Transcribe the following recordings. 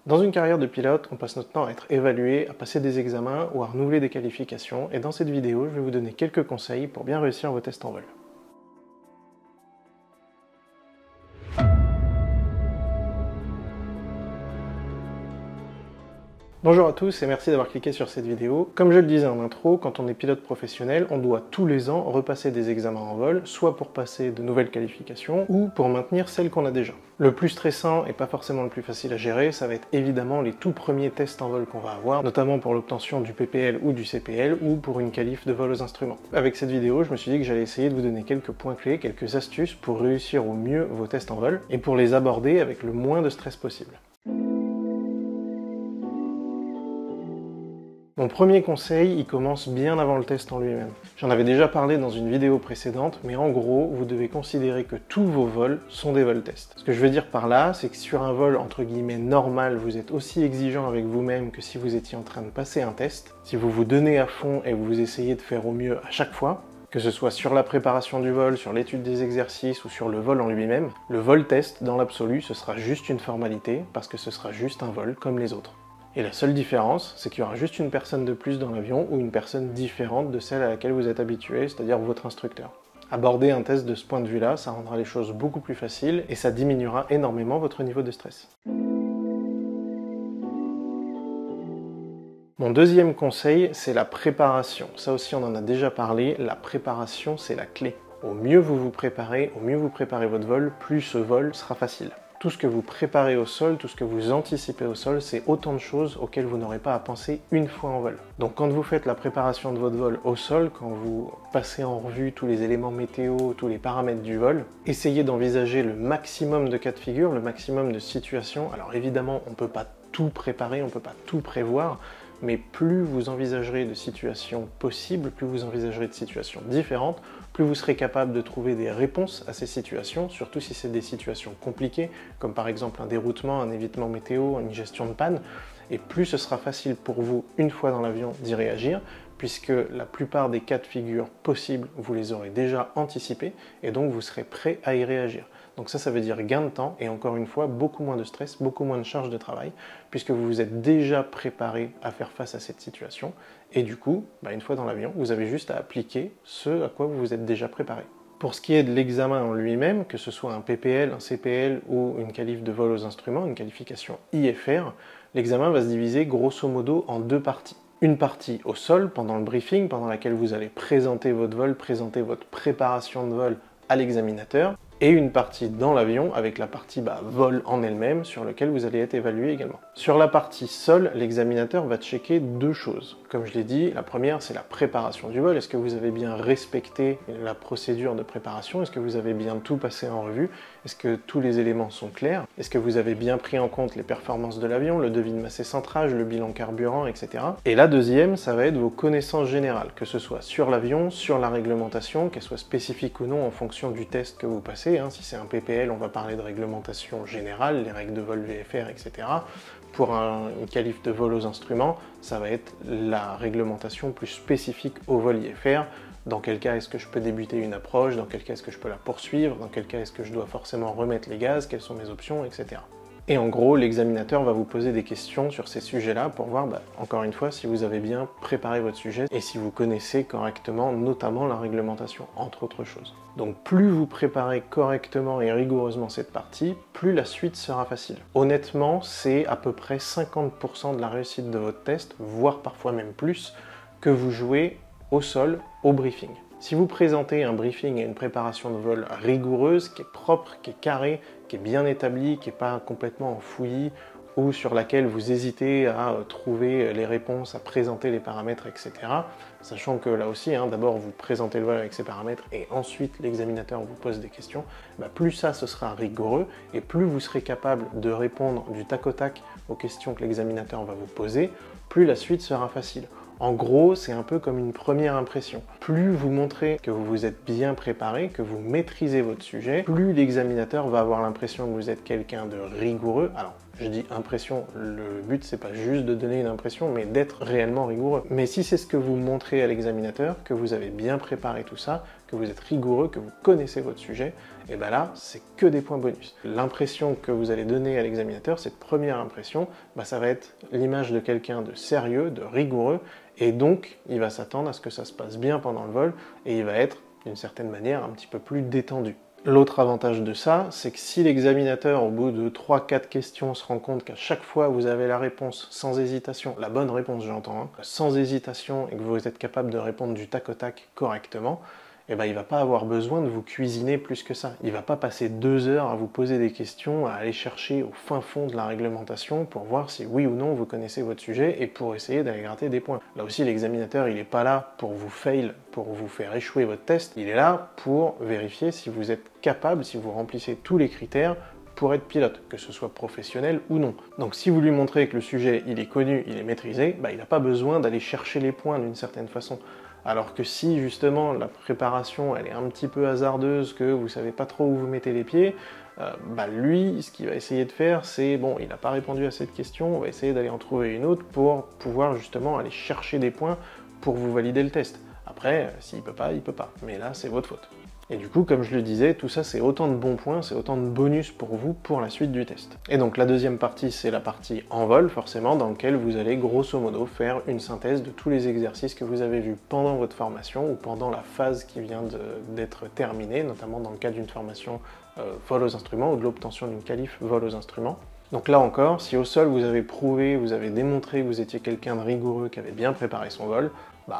Dans une carrière de pilote, on passe notre temps à être évalué, à passer des examens ou à renouveler des qualifications, et dans cette vidéo, je vais vous donner quelques conseils pour bien réussir vos tests en vol. Bonjour à tous et merci d'avoir cliqué sur cette vidéo. Comme je le disais en intro, quand on est pilote professionnel, on doit tous les ans repasser des examens en vol, soit pour passer de nouvelles qualifications, ou pour maintenir celles qu'on a déjà. Le plus stressant et pas forcément le plus facile à gérer, ça va être évidemment les tout premiers tests en vol qu'on va avoir, notamment pour l'obtention du PPL ou du CPL, ou pour une qualif de vol aux instruments. Avec cette vidéo, je me suis dit que j'allais essayer de vous donner quelques points clés, quelques astuces pour réussir au mieux vos tests en vol, et pour les aborder avec le moins de stress possible. Mon premier conseil, il commence bien avant le test en lui-même. J'en avais déjà parlé dans une vidéo précédente, mais en gros, vous devez considérer que tous vos vols sont des vols tests. Ce que je veux dire par là, c'est que sur un vol entre guillemets normal, vous êtes aussi exigeant avec vous-même que si vous étiez en train de passer un test. Si vous vous donnez à fond et vous essayez de faire au mieux à chaque fois, que ce soit sur la préparation du vol, sur l'étude des exercices ou sur le vol en lui-même, le vol test, dans l'absolu, ce sera juste une formalité parce que ce sera juste un vol comme les autres. Et la seule différence, c'est qu'il y aura juste une personne de plus dans l'avion ou une personne différente de celle à laquelle vous êtes habitué, c'est-à-dire votre instructeur. Aborder un test de ce point de vue-là, ça rendra les choses beaucoup plus faciles et ça diminuera énormément votre niveau de stress. Mon deuxième conseil, c'est la préparation. Ça aussi, on en a déjà parlé, la préparation, c'est la clé. Au mieux vous vous préparez, votre vol, plus ce vol sera facile. Tout ce que vous préparez au sol, tout ce que vous anticipez au sol, c'est autant de choses auxquelles vous n'aurez pas à penser une fois en vol. Donc quand vous faites la préparation de votre vol au sol, quand vous passez en revue tous les éléments météo, tous les paramètres du vol, essayez d'envisager le maximum de cas de figure, le maximum de situations. Alors évidemment, on ne peut pas tout préparer, on ne peut pas tout prévoir, mais plus vous envisagerez de situations possibles, plus vous envisagerez de situations différentes, plus vous serez capable de trouver des réponses à ces situations, surtout si c'est des situations compliquées, comme par exemple un déroutement, un évitement météo, une gestion de panne, et plus ce sera facile pour vous, une fois dans l'avion, d'y réagir, puisque la plupart des cas de figure possibles, vous les aurez déjà anticipés, et donc vous serez prêt à y réagir. Donc ça veut dire gain de temps, et encore une fois, beaucoup moins de stress, beaucoup moins de charge de travail, puisque vous vous êtes déjà préparé à faire face à cette situation, et du coup, une fois dans l'avion, vous avez juste à appliquer ce à quoi vous vous êtes déjà préparé. Pour ce qui est de l'examen en lui-même, que ce soit un PPL, un CPL ou une qualif de vol aux instruments, une qualification IFR, l'examen va se diviser grosso modo en deux parties. Une partie au sol, pendant le briefing, pendant laquelle vous allez présenter votre vol, présenter votre préparation de vol à l'examinateur, et une partie dans l'avion avec la partie vol en elle-même sur laquelle vous allez être évalué également. Sur la partie sol, l'examinateur va checker deux choses. Comme je l'ai dit, la première c'est la préparation du vol. Est-ce que vous avez bien respecté la procédure de préparation? Est-ce que vous avez bien tout passé en revue? Est-ce que tous les éléments sont clairs? Est-ce que vous avez bien pris en compte les performances de l'avion, le devis de masse et centrage, le bilan carburant, etc. Et la deuxième, ça va être vos connaissances générales, que ce soit sur l'avion, sur la réglementation, qu'elle soit spécifique ou non en fonction du test que vous passez. Si c'est un PPL, on va parler de réglementation générale, les règles de vol VFR, etc. Pour une qualif de vol aux instruments, ça va être la réglementation plus spécifique au vol IFR. Dans quel cas est-ce que je peux débuter une approche? Dans quel cas est-ce que je peux la poursuivre? Dans quel cas est-ce que je dois forcément remettre les gaz? Quelles sont mes options, etc. Et en gros, l'examinateur va vous poser des questions sur ces sujets-là pour voir, encore une fois, si vous avez bien préparé votre sujet et si vous connaissez correctement, notamment la réglementation, entre autres choses. Donc plus vous préparez correctement et rigoureusement cette partie, plus la suite sera facile. Honnêtement, c'est à peu près 50% de la réussite de votre test, voire parfois même plus, que vous jouez au sol, au briefing. Si vous présentez un briefing et une préparation de vol rigoureuse, qui est propre, qui est carré, qui est bien établie, qui n'est pas complètement en fouillis, ou sur laquelle vous hésitez à trouver les réponses, à présenter les paramètres, etc. Sachant que là aussi, d'abord vous présentez le vol avec ses paramètres et ensuite l'examinateur vous pose des questions, plus ça ce sera rigoureux et plus vous serez capable de répondre du tac au tac aux questions que l'examinateur va vous poser, plus la suite sera facile. En gros, c'est un peu comme une première impression. Plus vous montrez que vous vous êtes bien préparé, que vous maîtrisez votre sujet, plus l'examinateur va avoir l'impression que vous êtes quelqu'un de rigoureux. Alors, je dis impression, le but c'est pas juste de donner une impression, mais d'être réellement rigoureux. Mais si c'est ce que vous montrez à l'examinateur, que vous avez bien préparé tout ça, que vous êtes rigoureux, que vous connaissez votre sujet, et bien là, c'est que des points bonus. L'impression que vous allez donner à l'examinateur, cette première impression, ça va être l'image de quelqu'un de sérieux, de rigoureux, et donc il va s'attendre à ce que ça se passe bien pendant le vol, et il va être, d'une certaine manière, un petit peu plus détendu. L'autre avantage de ça, c'est que si l'examinateur, au bout de 3-4 questions, se rend compte qu'à chaque fois vous avez la réponse sans hésitation, la bonne réponse j'entends, sans hésitation, et que vous êtes capable de répondre du tac au tac correctement, il ne va pas avoir besoin de vous cuisiner plus que ça. Il ne va pas passer 2 heures à vous poser des questions, à aller chercher au fin fond de la réglementation pour voir si oui ou non vous connaissez votre sujet et pour essayer d'aller gratter des points. Là aussi, l'examinateur, il n'est pas là pour vous fail, pour vous faire échouer votre test. Il est là pour vérifier si vous êtes capable, si vous remplissez tous les critères pour être pilote, que ce soit professionnel ou non. Donc si vous lui montrez que le sujet, il est connu, il est maîtrisé, il n'a pas besoin d'aller chercher les points d'une certaine façon. Alors que si justement la préparation elle est un petit peu hasardeuse, que vous savez pas trop où vous mettez les pieds, lui ce qu'il va essayer de faire c'est, bon, il n'a pas répondu à cette question, on va essayer d'aller en trouver une autre pour pouvoir justement aller chercher des points pour vous valider le test. Après, s'il peut pas, il peut pas, mais là c'est votre faute. Et du coup, comme je le disais, tout ça c'est autant de bons points, c'est autant de bonus pour vous pour la suite du test. Et donc la deuxième partie, c'est la partie en vol, forcément, dans laquelle vous allez grosso modo faire une synthèse de tous les exercices que vous avez vus pendant votre formation ou pendant la phase qui vient d'être terminée, notamment dans le cas d'une formation vol aux instruments ou de l'obtention d'une qualif vol aux instruments. Donc là encore, si au sol vous avez prouvé, vous avez démontré que vous étiez quelqu'un de rigoureux, qui avait bien préparé son vol,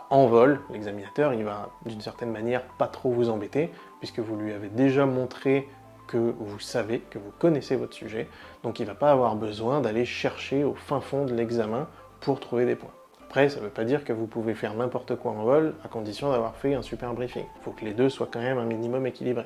en vol, l'examinateur, il va d'une certaine manière pas trop vous embêter, puisque vous lui avez déjà montré que vous savez, que vous connaissez votre sujet, donc il ne va pas avoir besoin d'aller chercher au fin fond de l'examen pour trouver des points. Après, ça ne veut pas dire que vous pouvez faire n'importe quoi en vol, à condition d'avoir fait un super briefing. Il faut que les deux soient quand même un minimum équilibrés.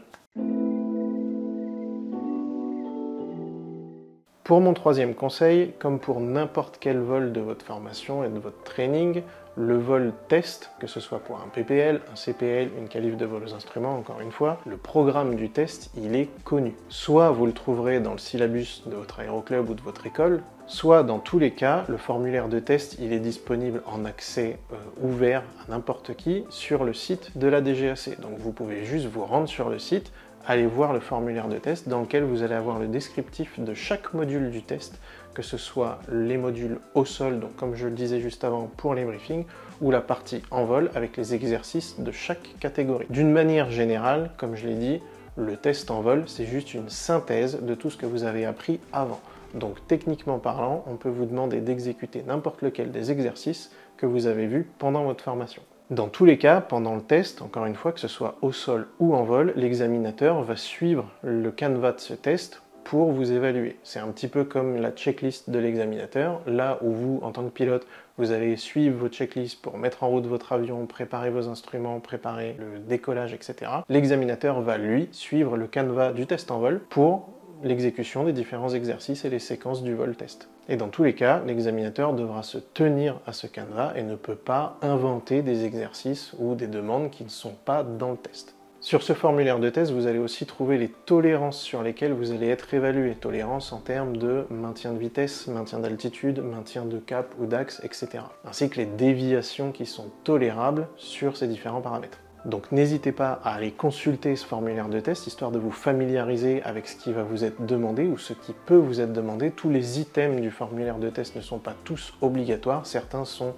Pour mon troisième conseil, comme pour n'importe quel vol de votre formation et de votre training, le vol test, que ce soit pour un PPL, un CPL, une qualif de vol aux instruments, encore une fois, le programme du test, il est connu. Soit vous le trouverez dans le syllabus de votre aéroclub ou de votre école, soit dans tous les cas, le formulaire de test, il est disponible en accès ouvert à n'importe qui sur le site de la DGAC. Donc vous pouvez juste vous rendre sur le site, allez voir le formulaire de test dans lequel vous allez avoir le descriptif de chaque module du test, que ce soit les modules au sol, donc comme je le disais juste avant pour les briefings, ou la partie en vol avec les exercices de chaque catégorie. D'une manière générale, comme je l'ai dit, le test en vol, c'est juste une synthèse de tout ce que vous avez appris avant. Donc techniquement parlant, on peut vous demander d'exécuter n'importe lequel des exercices que vous avez vus pendant votre formation. Dans tous les cas, pendant le test, encore une fois, que ce soit au sol ou en vol, l'examinateur va suivre le canevas de ce test pour vous évaluer. C'est un petit peu comme la checklist de l'examinateur, là où vous, en tant que pilote, vous allez suivre vos checklists pour mettre en route votre avion, préparer vos instruments, préparer le décollage, etc. L'examinateur va, lui, suivre le canevas du test en vol pour l'exécution des différents exercices et les séquences du vol test. Et dans tous les cas, l'examinateur devra se tenir à ce canevas et ne peut pas inventer des exercices ou des demandes qui ne sont pas dans le test. Sur ce formulaire de test, vous allez aussi trouver les tolérances sur lesquelles vous allez être évalué. Tolérances en termes de maintien de vitesse, maintien d'altitude, maintien de cap ou d'axe, etc. Ainsi que les déviations qui sont tolérables sur ces différents paramètres. Donc n'hésitez pas à aller consulter ce formulaire de test, histoire de vous familiariser avec ce qui va vous être demandé ou ce qui peut vous être demandé. Tous les items du formulaire de test ne sont pas tous obligatoires, certains sont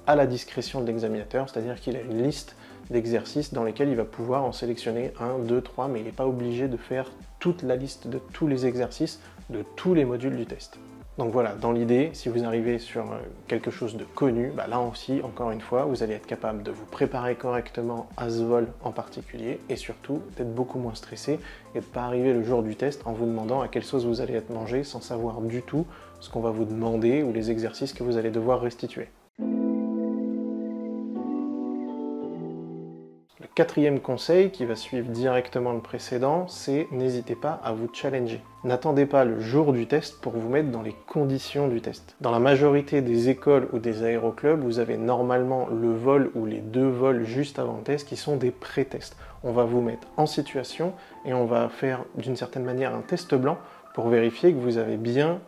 à la discrétion de l'examinateur, c'est-à-dire qu'il a une liste d'exercices dans lesquels il va pouvoir en sélectionner 1, 2, 3, mais il n'est pas obligé de faire toute la liste de tous les exercices de tous les modules du test. Donc voilà, dans l'idée, si vous arrivez sur quelque chose de connu, là aussi, encore une fois, vous allez être capable de vous préparer correctement à ce vol en particulier et surtout d'être beaucoup moins stressé et de ne pas arriver le jour du test en vous demandant à quelle sauce vous allez être mangé sans savoir du tout ce qu'on va vous demander ou les exercices que vous allez devoir restituer. Le quatrième conseil, qui va suivre directement le précédent, c'est n'hésitez pas à vous challenger. N'attendez pas le jour du test pour vous mettre dans les conditions du test. Dans la majorité des écoles ou des aéroclubs, vous avez normalement le vol ou les 2 vols juste avant le test qui sont des pré-tests. On va vous mettre en situation et on va faire d'une certaine manière un test blanc pour vérifier que vous avez bien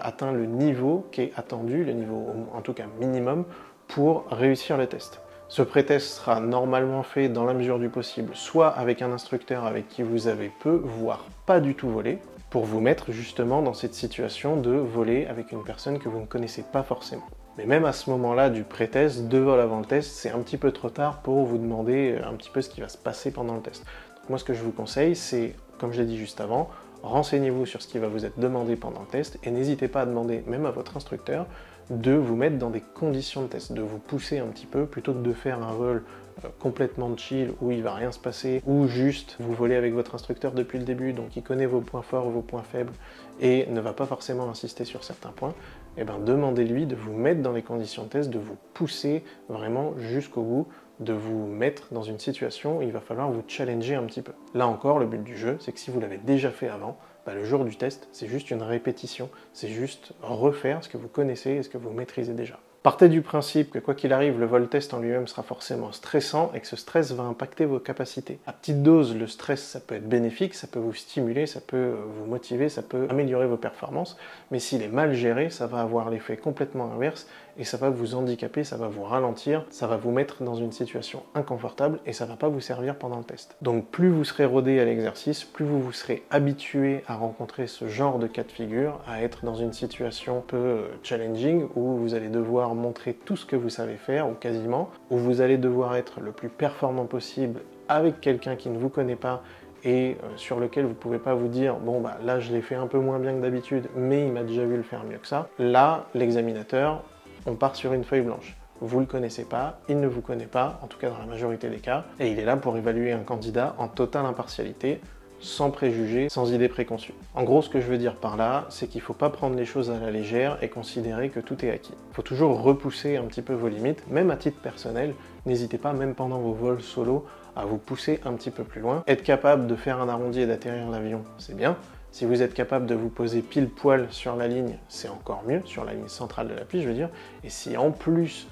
atteint le niveau qui est attendu, le niveau en tout cas minimum, pour réussir le test. Ce pré-test sera normalement fait dans la mesure du possible, soit avec un instructeur avec qui vous avez peu, voire pas du tout volé, pour vous mettre justement dans cette situation de voler avec une personne que vous ne connaissez pas forcément. Mais même à ce moment-là du pré-test, 2 vols avant le test, c'est un petit peu trop tard pour vous demander un petit peu ce qui va se passer pendant le test. Donc moi ce que je vous conseille, c'est, comme je l'ai dit juste avant, renseignez-vous sur ce qui va vous être demandé pendant le test et n'hésitez pas à demander même à votre instructeur de vous mettre dans des conditions de test, de vous pousser un petit peu plutôt que de faire un vol complètement chill où il va rien se passer, ou juste vous volez avec votre instructeur depuis le début, donc il connaît vos points forts, vos points faibles et ne va pas forcément insister sur certains points. Et bien demandez-lui de vous mettre dans les conditions de test, de vous pousser vraiment jusqu'au bout, de vous mettre dans une situation où il va falloir vous challenger un petit peu. Là encore, le but du jeu, c'est que si vous l'avez déjà fait avant, le jour du test, c'est juste une répétition, c'est juste refaire ce que vous connaissez et ce que vous maîtrisez déjà. Partez du principe que quoi qu'il arrive, le vol test en lui-même sera forcément stressant et que ce stress va impacter vos capacités. À petite dose, le stress, ça peut être bénéfique, ça peut vous stimuler, ça peut vous motiver, ça peut améliorer vos performances, mais s'il est mal géré, ça va avoir l'effet complètement inverse et ça va vous handicaper, ça va vous ralentir, ça va vous mettre dans une situation inconfortable et ça va pas vous servir pendant le test. Donc plus vous serez rodé à l'exercice, plus vous vous serez habitué à rencontrer ce genre de cas de figure, à être dans une situation un peu challenging où vous allez devoir montrer tout ce que vous savez faire, ou quasiment, où vous allez devoir être le plus performant possible avec quelqu'un qui ne vous connaît pas et sur lequel vous ne pouvez pas vous dire bon bah là je l'ai fait un peu moins bien que d'habitude mais il m'a déjà vu le faire mieux que ça. Là, l'examinateur, on part sur une feuille blanche. Vous ne le connaissez pas, il ne vous connaît pas, en tout cas dans la majorité des cas, et il est là pour évaluer un candidat en totale impartialité, sans préjugés, sans idées préconçues. En gros, ce que je veux dire par là, c'est qu'il ne faut pas prendre les choses à la légère et considérer que tout est acquis. Il faut toujours repousser un petit peu vos limites, même à titre personnel. N'hésitez pas, même pendant vos vols solo, à vous pousser un petit peu plus loin. Être capable de faire un arrondi et d'atterrir l'avion, c'est bien. Si vous êtes capable de vous poser pile poil sur la ligne, c'est encore mieux, sur la ligne centrale de la piste, je veux dire. Et si en plus,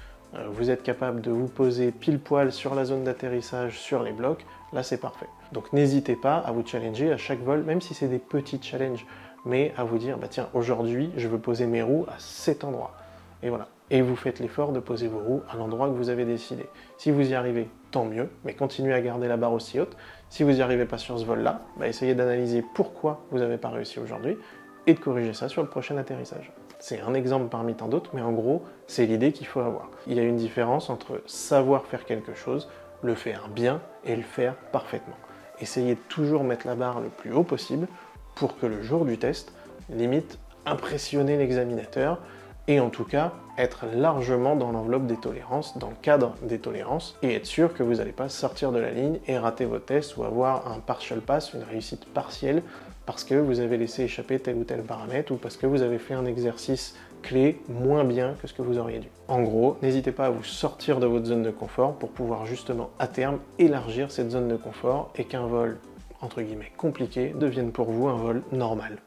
vous êtes capable de vous poser pile poil sur la zone d'atterrissage, sur les blocs, là c'est parfait. Donc n'hésitez pas à vous challenger à chaque vol, même si c'est des petits challenges, mais à vous dire, bah tiens, aujourd'hui, je veux poser mes roues à cet endroit. Et voilà. Et vous faites l'effort de poser vos roues à l'endroit que vous avez décidé. Si vous y arrivez, tant mieux, mais continuez à garder la barre aussi haute. Si vous n'y arrivez pas sur ce vol-là, essayez d'analyser pourquoi vous n'avez pas réussi aujourd'hui et de corriger ça sur le prochain atterrissage. C'est un exemple parmi tant d'autres, mais en gros, c'est l'idée qu'il faut avoir. Il y a une différence entre savoir faire quelque chose, le faire bien et le faire parfaitement. Essayez de toujours mettre la barre le plus haut possible pour que le jour du test, limite, impressionner l'examinateur et en tout cas être largement dans l'enveloppe des tolérances, dans le cadre des tolérances, et être sûr que vous n'allez pas sortir de la ligne et rater vos tests ou avoir un partial pass, une réussite partielle, parce que vous avez laissé échapper tel ou tel paramètre ou parce que vous avez fait un exercice clé moins bien que ce que vous auriez dû. En gros, n'hésitez pas à vous sortir de votre zone de confort pour pouvoir justement à terme élargir cette zone de confort et qu'un vol entre guillemets compliqué devienne pour vous un vol normal.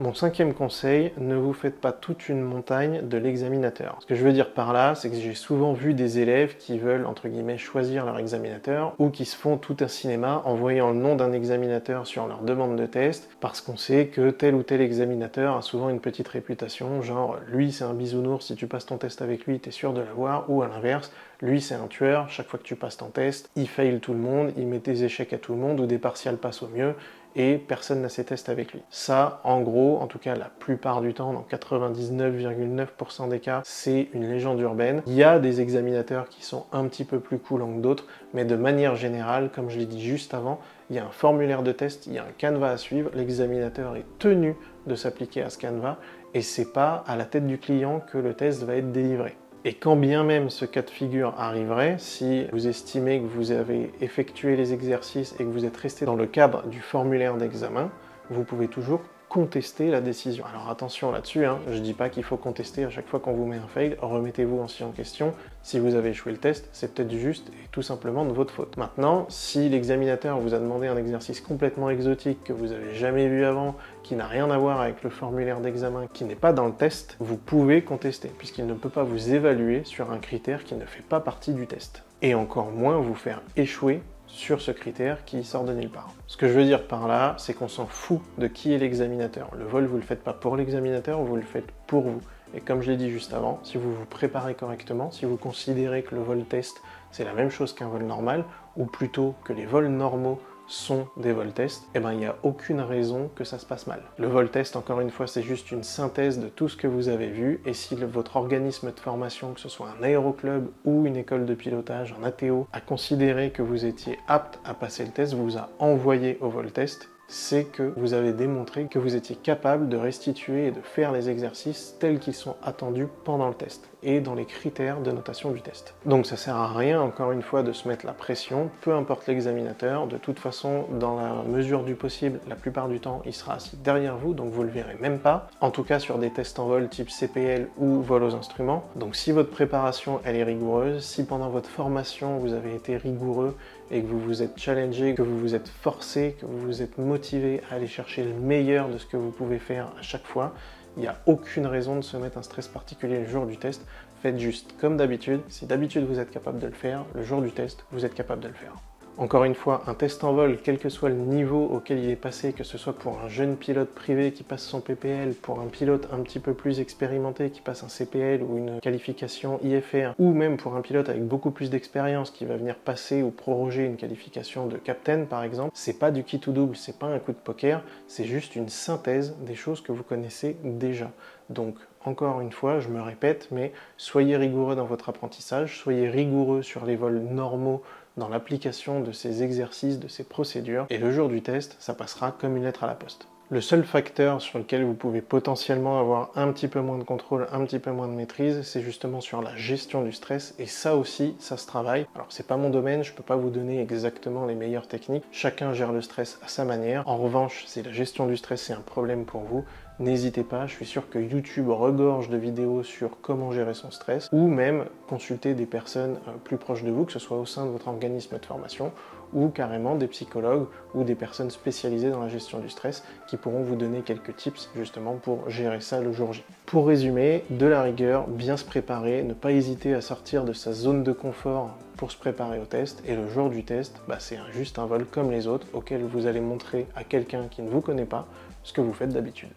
Mon cinquième conseil, ne vous faites pas toute une montagne de l'examinateur. Ce que je veux dire par là, c'est que j'ai souvent vu des élèves qui veulent, entre guillemets, choisir leur examinateur ou qui se font tout un cinéma en voyant le nom d'un examinateur sur leur demande de test parce qu'on sait que tel ou tel examinateur a souvent une petite réputation, genre lui c'est un bisounours, si tu passes ton test avec lui, t'es sûr de l'avoir, ou à l'inverse, lui c'est un tueur, chaque fois que tu passes ton test, il fail tout le monde, il met des échecs à tout le monde ou des partiels passent au mieux, et personne n'a ses tests avec lui. Ça, en gros, en tout cas la plupart du temps, dans 99,9% des cas, c'est une légende urbaine. Il y a des examinateurs qui sont un petit peu plus coolants que d'autres, mais de manière générale, comme je l'ai dit juste avant, il y a un formulaire de test, il y a un canevas à suivre, l'examinateur est tenu de s'appliquer à ce canevas, et c'est pas à la tête du client que le test va être délivré. Et quand bien même ce cas de figure arriverait, si vous estimez que vous avez effectué les exercices et que vous êtes resté dans le cadre du formulaire d'examen, vous pouvez toujours contester la décision. Alors attention là-dessus, je dis pas qu'il faut contester à chaque fois qu'on vous met un fail, remettez-vous aussi en question. Si vous avez échoué le test, c'est peut-être juste et tout simplement de votre faute. Maintenant, si l'examinateur vous a demandé un exercice complètement exotique que vous avez jamais vu avant, qui n'a rien à voir avec le formulaire d'examen, qui n'est pas dans le test, vous pouvez contester, puisqu'il ne peut pas vous évaluer sur un critère qui ne fait pas partie du test. Et encore moins vous faire échouer sur ce critère qui sort de nulle part. Ce que je veux dire par là, c'est qu'on s'en fout de qui est l'examinateur. Le vol, vous le faites pas pour l'examinateur, vous le faites pour vous. Et comme je l'ai dit juste avant, si vous vous préparez correctement, si vous considérez que le vol test c'est la même chose qu'un vol normal, ou plutôt que les vols normaux sont des vols tests, eh ben il n'y a aucune raison que ça se passe mal. Le vol test, encore une fois, c'est juste une synthèse de tout ce que vous avez vu, et si votre organisme de formation, que ce soit un aéroclub ou une école de pilotage, un ATO, a considéré que vous étiez apte à passer le test, vous a envoyé au vol test, c'est que vous avez démontré que vous étiez capable de restituer et de faire les exercices tels qu'ils sont attendus pendant le test et dans les critères de notation du test. Donc ça sert à rien, encore une fois, de se mettre la pression, peu importe l'examinateur, de toute façon, dans la mesure du possible, la plupart du temps, il sera assis derrière vous, donc vous le verrez même pas, en tout cas sur des tests en vol type CPL ou vol aux instruments. Donc si votre préparation, elle est rigoureuse, si pendant votre formation, vous avez été rigoureux et que vous vous êtes challengé, que vous vous êtes forcé, que vous vous êtes motivé à aller chercher le meilleur de ce que vous pouvez faire à chaque fois, il n'y a aucune raison de se mettre un stress particulier le jour du test. Faites juste comme d'habitude. Si d'habitude vous êtes capable de le faire, le jour du test, vous êtes capable de le faire. Encore une fois, un test en vol, quel que soit le niveau auquel il est passé, que ce soit pour un jeune pilote privé qui passe son PPL, pour un pilote un petit peu plus expérimenté qui passe un CPL ou une qualification IFR, ou même pour un pilote avec beaucoup plus d'expérience qui va venir passer ou proroger une qualification de captain par exemple, c'est pas du kit ou double, c'est pas un coup de poker, c'est juste une synthèse des choses que vous connaissez déjà. Donc, encore une fois, je me répète, mais soyez rigoureux dans votre apprentissage, soyez rigoureux sur les vols normaux dans l'application de ces exercices, de ces procédures, et le jour du test, ça passera comme une lettre à la poste. Le seul facteur sur lequel vous pouvez potentiellement avoir un petit peu moins de contrôle, un petit peu moins de maîtrise, c'est justement sur la gestion du stress, et ça aussi, ça se travaille. Alors c'est pas mon domaine, je peux pas vous donner exactement les meilleures techniques, chacun gère le stress à sa manière. En revanche, si la gestion du stress est un problème pour vous, n'hésitez pas, je suis sûr que YouTube regorge de vidéos sur comment gérer son stress, ou même consulter des personnes plus proches de vous, que ce soit au sein de votre organisme de formation, ou carrément des psychologues ou des personnes spécialisées dans la gestion du stress qui pourront vous donner quelques tips justement pour gérer ça le jour J. Pour résumer, de la rigueur, bien se préparer, ne pas hésiter à sortir de sa zone de confort pour se préparer au test, et le jour du test, c'est juste un vol comme les autres auquel vous allez montrer à quelqu'un qui ne vous connaît pas ce que vous faites d'habitude.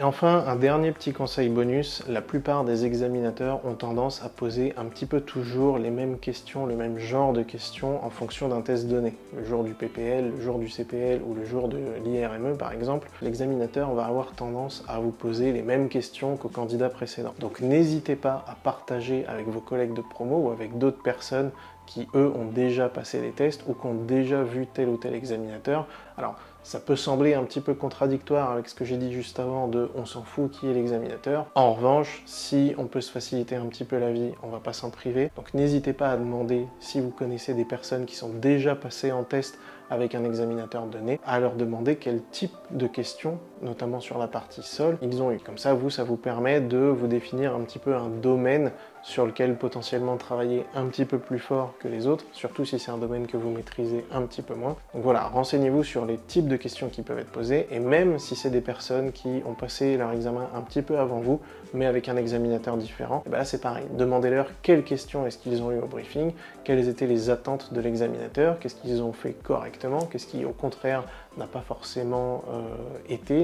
Et enfin, un dernier petit conseil bonus, la plupart des examinateurs ont tendance à poser un petit peu toujours les mêmes questions, le même genre de questions en fonction d'un test donné. Le jour du PPL, le jour du CPL ou le jour de l'IRME par exemple, l'examinateur va avoir tendance à vous poser les mêmes questions qu'au candidat précédent. Donc n'hésitez pas à partager avec vos collègues de promo ou avec d'autres personnes qui, eux, ont déjà passé les tests ou qui ont déjà vu tel ou tel examinateur. Alors, ça peut sembler un petit peu contradictoire avec ce que j'ai dit juste avant de « on s'en fout qui est l'examinateur ». En revanche, si on peut se faciliter un petit peu la vie, on va pas s'en priver. Donc n'hésitez pas à demander, si vous connaissez des personnes qui sont déjà passées en test avec un examinateur donné, à leur demander quel type de questions, notamment sur la partie sol, ils ont eu. Comme ça, ça vous permet de vous définir un petit peu un domaine sur lequel potentiellement travailler un petit peu plus fort que les autres, surtout si c'est un domaine que vous maîtrisez un petit peu moins. Donc voilà, renseignez-vous sur les types de questions qui peuvent être posées, et même si c'est des personnes qui ont passé leur examen un petit peu avant vous, mais avec un examinateur différent, et là c'est pareil, demandez-leur quelles questions est-ce qu'ils ont eu au briefing, quelles étaient les attentes de l'examinateur, qu'est-ce qu'ils ont fait correctement, qu'est-ce qui au contraire n'a pas forcément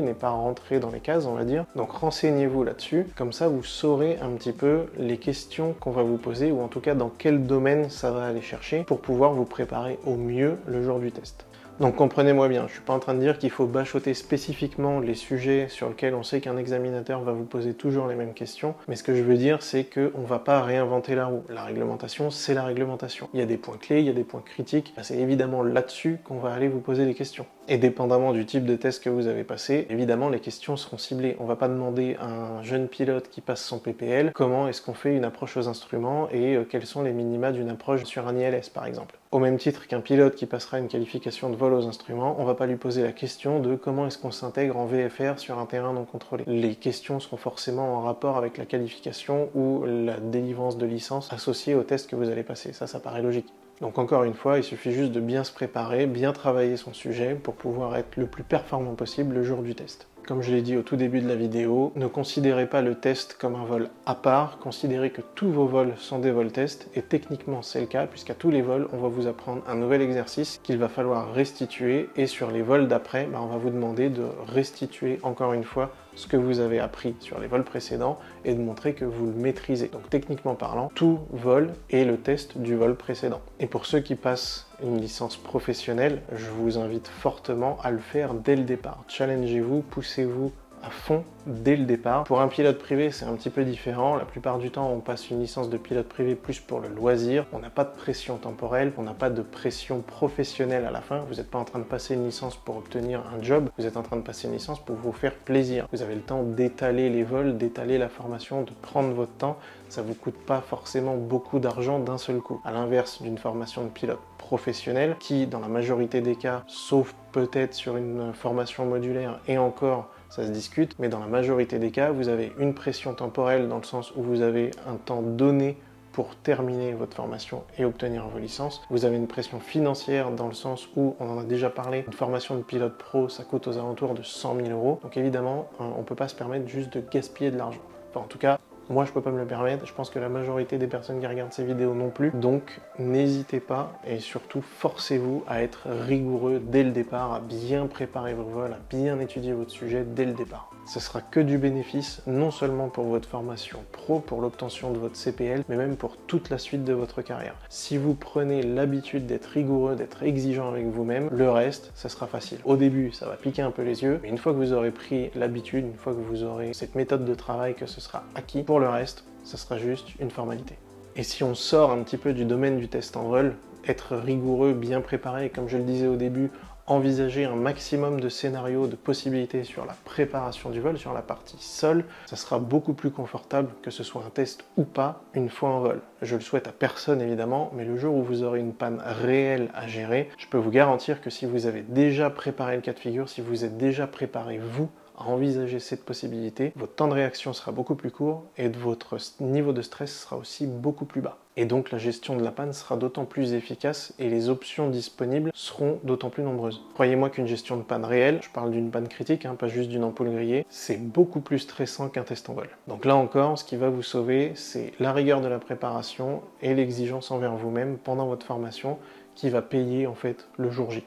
n'est pas rentré dans les cases, on va dire. Donc renseignez-vous là-dessus, comme ça vous saurez un petit peu les questions qu'on va vous poser, ou en tout cas dans quel domaine ça va aller chercher, pour pouvoir vous préparer au mieux le jour du test. Donc comprenez-moi bien, je ne suis pas en train de dire qu'il faut bachoter spécifiquement les sujets sur lesquels on sait qu'un examinateur va vous poser toujours les mêmes questions, mais ce que je veux dire c'est qu'on ne va pas réinventer la roue. La réglementation, c'est la réglementation. Il y a des points clés, il y a des points critiques, c'est évidemment là-dessus qu'on va aller vous poser des questions. Et dépendamment du type de test que vous avez passé, évidemment les questions seront ciblées. On ne va pas demander à un jeune pilote qui passe son PPL comment est-ce qu'on fait une approche aux instruments et quels sont les minima d'une approche sur un ILS par exemple. Au même titre qu'un pilote qui passera une qualification de vol aux instruments, on ne va pas lui poser la question de comment est-ce qu'on s'intègre en VFR sur un terrain non contrôlé. Les questions seront forcément en rapport avec la qualification ou la délivrance de licence associée au test que vous allez passer. Ça paraît logique. Donc encore une fois, il suffit juste de bien se préparer, bien travailler son sujet pour pouvoir être le plus performant possible le jour du test. Comme je l'ai dit au tout début de la vidéo, ne considérez pas le test comme un vol à part, considérez que tous vos vols sont des vols tests, et techniquement c'est le cas, puisqu'à tous les vols, on va vous apprendre un nouvel exercice qu'il va falloir restituer, et sur les vols d'après, on va vous demander de restituer encore une fois ce que vous avez appris sur les vols précédents et de montrer que vous le maîtrisez. Donc techniquement parlant, tout vol est le test du vol précédent. Et pour ceux qui passent une licence professionnelle, je vous invite fortement à le faire dès le départ. Challengez-vous, poussez-vous à fond dès le départ. Pour un pilote privé, c'est un petit peu différent. La plupart du temps, on passe une licence de pilote privé plus pour le loisir. On n'a pas de pression temporelle, on n'a pas de pression professionnelle à la fin. Vous n'êtes pas en train de passer une licence pour obtenir un job, vous êtes en train de passer une licence pour vous faire plaisir. Vous avez le temps d'étaler les vols, d'étaler la formation, de prendre votre temps. Ça ne vous coûte pas forcément beaucoup d'argent d'un seul coup. À l'inverse d'une formation de pilote professionnel qui, dans la majorité des cas, sauf peut-être sur une formation modulaire et encore, ça se discute, mais dans la majorité des cas, vous avez une pression temporelle dans le sens où vous avez un temps donné pour terminer votre formation et obtenir vos licences. Vous avez une pression financière dans le sens où, on en a déjà parlé, une formation de pilote pro, ça coûte aux alentours de 100 000 €. Donc évidemment, on ne peut pas se permettre juste de gaspiller de l'argent. Enfin, en tout cas, moi, je peux pas me le permettre. Je pense que la majorité des personnes qui regardent ces vidéos non plus. Donc, n'hésitez pas et surtout, forcez-vous à être rigoureux dès le départ, à bien préparer vos vols, à bien étudier votre sujet dès le départ. Ce sera que du bénéfice, non seulement pour votre formation pro, pour l'obtention de votre CPL, mais même pour toute la suite de votre carrière. Si vous prenez l'habitude d'être rigoureux, d'être exigeant avec vous-même, le reste, ça sera facile. Au début, ça va piquer un peu les yeux, mais une fois que vous aurez pris l'habitude, une fois que vous aurez cette méthode de travail, que ce sera acquis, pour le reste, ça sera juste une formalité. Et si on sort un petit peu du domaine du test en vol, être rigoureux, bien préparé, comme je le disais au début, envisager un maximum de scénarios, de possibilités sur la préparation du vol, sur la partie sol, ça sera beaucoup plus confortable que ce soit un test ou pas une fois en vol. Je le souhaite à personne évidemment, mais le jour où vous aurez une panne réelle à gérer, je peux vous garantir que si vous avez déjà préparé le cas de figure, si vous êtes déjà préparé vous à envisager cette possibilité, votre temps de réaction sera beaucoup plus court et votre niveau de stress sera aussi beaucoup plus bas. Et donc la gestion de la panne sera d'autant plus efficace et les options disponibles seront d'autant plus nombreuses. Croyez-moi qu'une gestion de panne réelle, je parle d'une panne critique, pas juste d'une ampoule grillée, c'est beaucoup plus stressant qu'un test en vol. Donc là encore, ce qui va vous sauver, c'est la rigueur de la préparation et l'exigence envers vous-même pendant votre formation qui va payer en fait le jour J.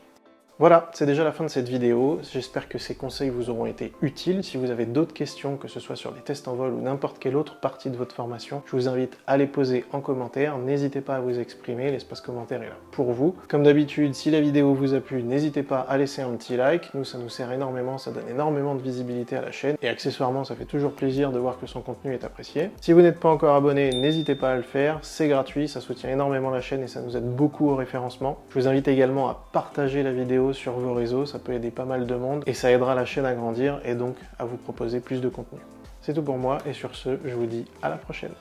Voilà, c'est déjà la fin de cette vidéo. J'espère que ces conseils vous auront été utiles. Si vous avez d'autres questions, que ce soit sur les tests en vol ou n'importe quelle autre partie de votre formation, je vous invite à les poser en commentaire. N'hésitez pas à vous exprimer, l'espace commentaire est là pour vous. Comme d'habitude, si la vidéo vous a plu, n'hésitez pas à laisser un petit like. Nous, ça nous sert énormément, ça donne énormément de visibilité à la chaîne. Et accessoirement, ça fait toujours plaisir de voir que son contenu est apprécié. Si vous n'êtes pas encore abonné, n'hésitez pas à le faire. C'est gratuit, ça soutient énormément la chaîne et ça nous aide beaucoup au référencement. Je vous invite également à partager la vidéo sur vos réseaux, ça peut aider pas mal de monde et ça aidera la chaîne à grandir et donc à vous proposer plus de contenu. C'est tout pour moi et sur ce, je vous dis à la prochaine.